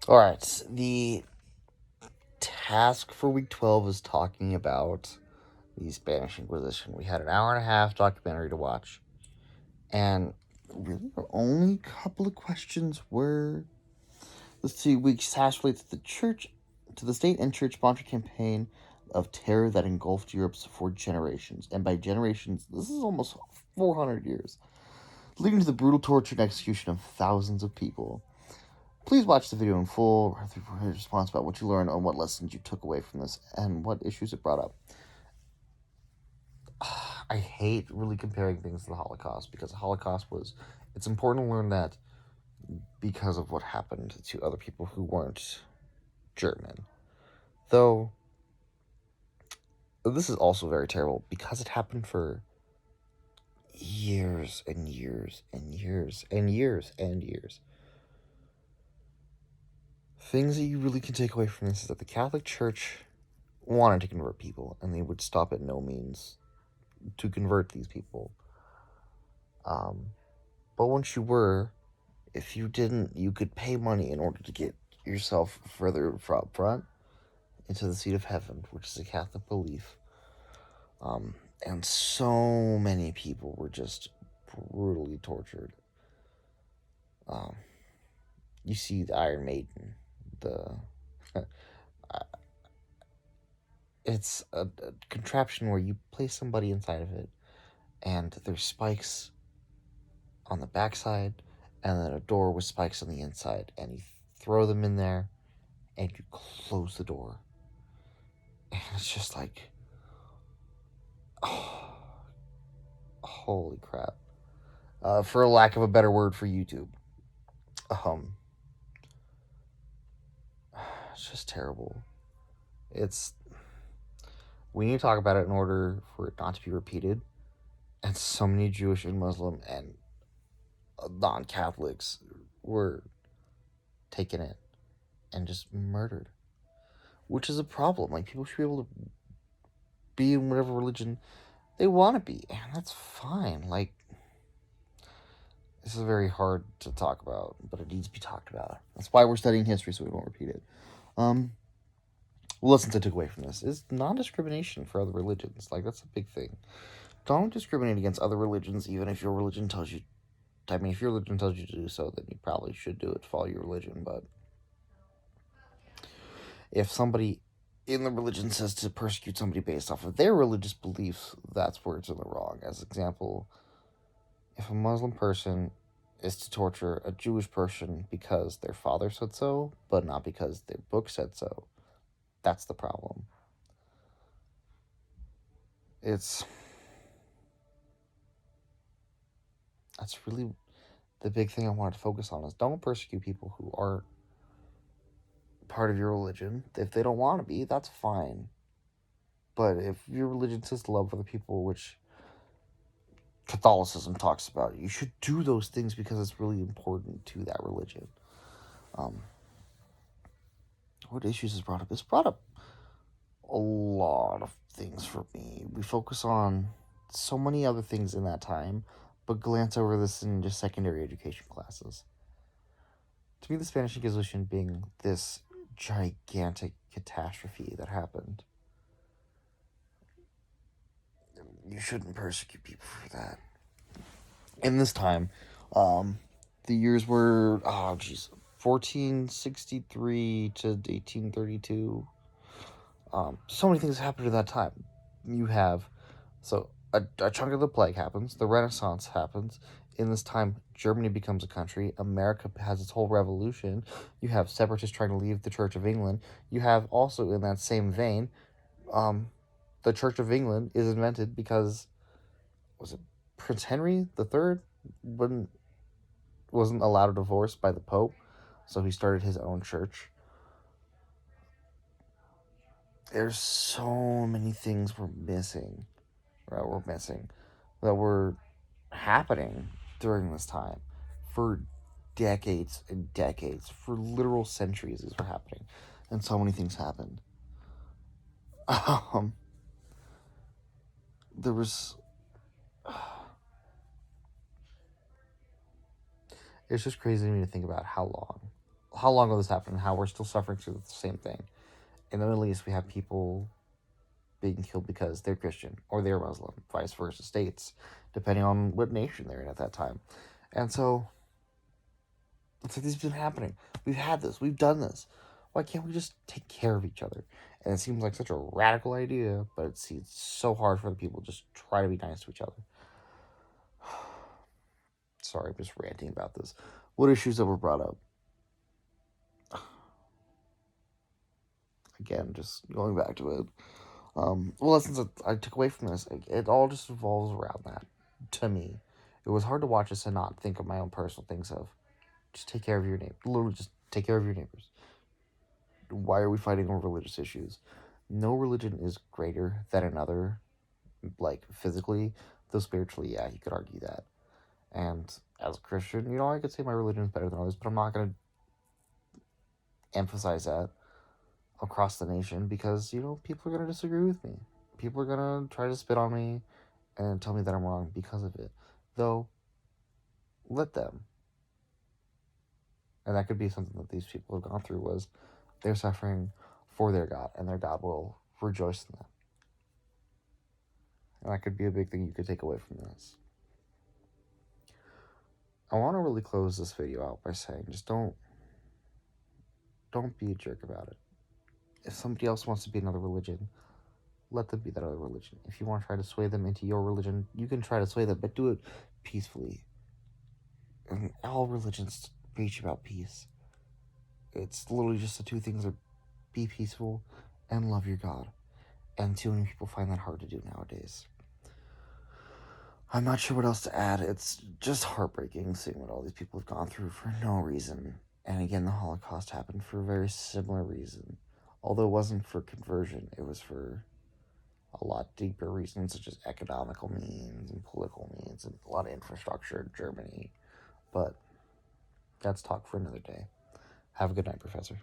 Alright, the task for week 12 is talking about the Spanish Inquisition. We had an hour and a half documentary to watch, and really the only couple of questions were, let's see, week's task relates to the state and church sponsored campaign of terror that engulfed Europe for generations. And by generations, this is almost 400 years, leading to the brutal torture and execution of thousands of people. Please watch the video in full, a response about what you learned and what lessons you took away from this and what issues it brought up. I hate really comparing things to the Holocaust because the Holocaust it's important to learn that because of what happened to other people who weren't German. Though, this is also very terrible because it happened for years and years and years and years and years. Things that you really can take away from this is that the Catholic Church wanted to convert people, and they would stop at no means to convert these people. But once you were, if you didn't, you could pay money in order to get yourself further up front into the seat of heaven, which is a Catholic belief. And so many people were just brutally tortured. You see the Iron Maiden, it's a contraption where you place somebody inside of it, and there's spikes on the backside, and then a door with spikes on the inside, and you throw them in there, and you close the door, and it's just like, oh, holy crap. For lack of a better word for YouTube. It's just terrible. We need to talk about it in order for it not to be repeated. And so many Jewish and Muslim and non-Catholics were taken in and just murdered, which is a problem. Like, people should be able to be in whatever religion they want to be, and that's fine. Like, this is very hard to talk about, but it needs to be talked about. That's why we're studying history, so we won't repeat it. Lessons I took away from this is non-discrimination for other religions. Like, that's a big thing. Don't discriminate against other religions, even if your religion tells you. I mean, if your religion tells you to do so, then you probably should do it to follow your religion. But if somebody in the religion says to persecute somebody based off of their religious beliefs, that's where it's in the wrong. As example, if a Muslim person is to torture a Jewish person because their father said so, but not because their book said so, that's the problem. That's really the big thing I wanted to focus on, is don't persecute people who aren't part of your religion. If they don't want to be, that's fine. But if your religion says to love other people, which Catholicism talks about, you should do those things because it's really important to that religion. What issues is brought up? It's brought up a lot of things for me. We focus on so many other things in that time, but glance over this in just secondary education classes. To me, the Spanish Inquisition being this gigantic catastrophe that happened, you shouldn't persecute people for that. In this time, the years were, 1463 to 1832. So many things happened at that time. You have, a chunk of the plague happens, the Renaissance happens. In this time, Germany becomes a country. America has its whole revolution. You have separatists trying to leave the Church of England. You have also, in that same vein, the Church of England is invented because, was it Prince Henry III wasn't allowed a divorce by the Pope, so he started his own church. There's so many things we're missing that were happening during this time for decades and decades, for literal centuries. These were happening, and so many things happened. There was It's just crazy to me to think about how how long will this happen and how we're still suffering through the same thing. In the Middle East, we have people being killed because they're Christian or they're Muslim, vice versa, states, depending on what nation they're in at that time. And so, it's like this has been happening. We've had this. We've done this. Why can't we just take care of each other? And it seems like such a radical idea, but it's so hard for the people to just try to be nice to each other. Sorry, I'm just ranting about this. What issues that were brought up? Again, just going back to it. Lessons that I took away from this, it all just revolves around that. To me, it was hard to watch this and not think of my own personal things of just take care of your neighbor. Literally, just take care of your neighbors. Why are we fighting over religious issues? No religion is greater than another, like physically, though spiritually, yeah, you could argue that. And as a Christian, I could say my religion is better than others, but I'm not going to emphasize that across the nation because, people are going to disagree with me. People are going to try to spit on me and tell me that I'm wrong because of it. Though, let them. And that could be something that these people have gone through was they're suffering for their God, and their God will rejoice in them. And that could be a big thing you could take away from this. I want to really close this video out by saying just don't be a jerk about it. If somebody else wants to be another religion, let them be that other religion. If you want to try to sway them into your religion, you can try to sway them, but do it peacefully. And all religions preach about peace. It's literally just the two things are be peaceful and love your God. And too many people find that hard to do nowadays. I'm not sure what else to add. It's just heartbreaking seeing what all these people have gone through for no reason. And again, the Holocaust happened for a very similar reason. Although it wasn't for conversion, it was for a lot deeper reasons, such as economical means and political means and a lot of infrastructure in Germany. But that's talk for another day. Have a good night, Professor.